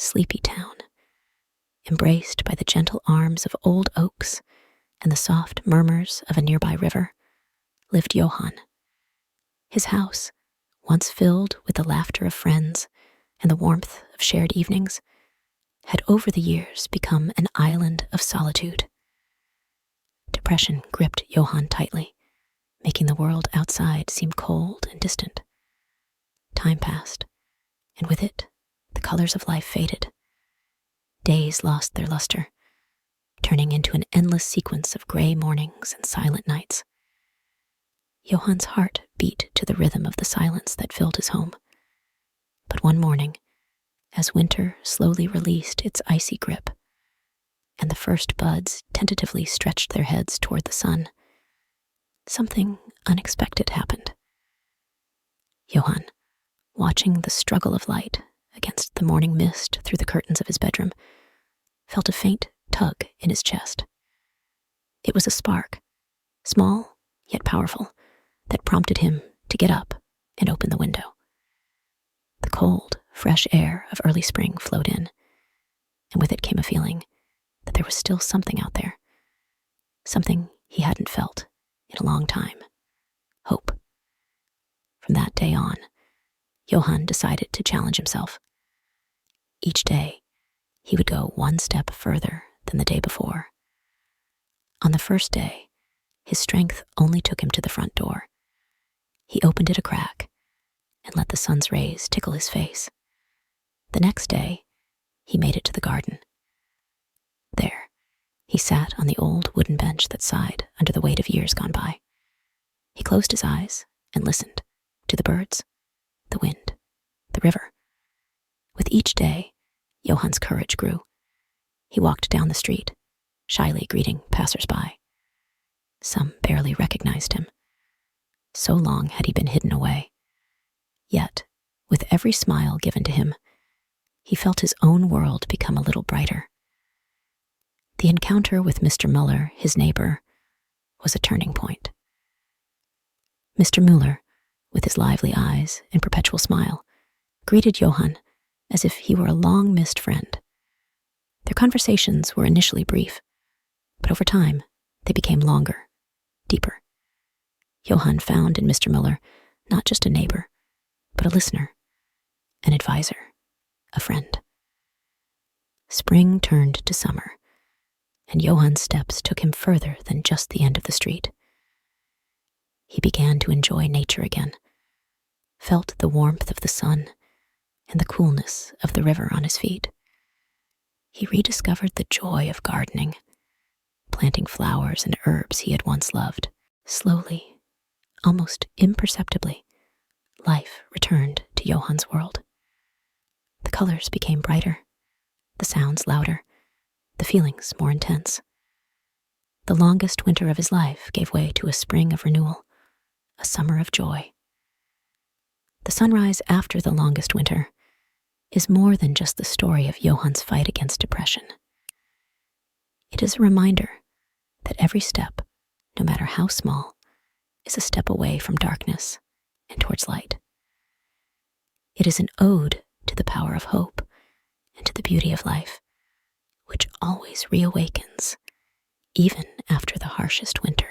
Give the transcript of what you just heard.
sleepy town, embraced by the gentle arms of old oaks and the soft murmurs of a nearby river, lived Johann. His house, once filled with the laughter of friends and the warmth of shared evenings, had over the years become an island of solitude. Depression gripped Johann tightly, making the world outside seem cold and distant. Time passed, and with it, the colors of life faded. Days lost their luster, turning into an endless sequence of gray mornings and silent nights. Johann's heart beat to the rhythm of the silence that filled his home. But one morning, as winter slowly released its icy grip, and the first buds tentatively stretched their heads toward the sun, something unexpected happened. Johann, watching the struggle of light against the morning mist through the curtains of his bedroom, felt a faint tug in his chest. It was a spark, small yet powerful, that prompted him to get up and open the window. The cold, fresh air of early spring flowed in, and with it came a feeling that there was still something out there, something he hadn't felt in a long time: hope. From that day on, Johann decided to challenge himself. Each day, he would go one step further than the day before. On the first day, his strength only took him to the front door. He opened it a crack and let the sun's rays tickle his face. The next day, he made it to the garden. There, he sat on the old wooden bench that sighed under the weight of years gone by. He closed his eyes and listened to the birds, the wind, the river. With each day, Johann's courage grew. He walked down the street, shyly greeting passers-by. Some barely recognized him. So long had he been hidden away. Yet, with every smile given to him, he felt his own world become a little brighter. The encounter with Mr. Müller, his neighbor, was a turning point. Mr. Müller, with his lively eyes and perpetual smile, greeted Johann as if he were a long-missed friend. Their conversations were initially brief, but over time they became longer, deeper. Johann found in Mr. Müller not just a neighbor, but a listener, an advisor, a friend. Spring turned to summer, and Johann's steps took him further than just the end of the street. He began to enjoy nature again, felt the warmth of the sun and the coolness of the river on his feet. He rediscovered the joy of gardening, planting flowers and herbs he had once loved. Slowly, almost imperceptibly, life returned to Johann's world. The colors became brighter, the sounds louder, the feelings more intense. The longest winter of his life gave way to a spring of renewal, a summer of joy. The sunrise after the longest winter is more than just the story of Johann's fight against depression. It is a reminder that every step, no matter how small, is a step away from darkness and towards light. It is an ode to the power of hope and to the beauty of life, which always reawakens, even after the harshest winter.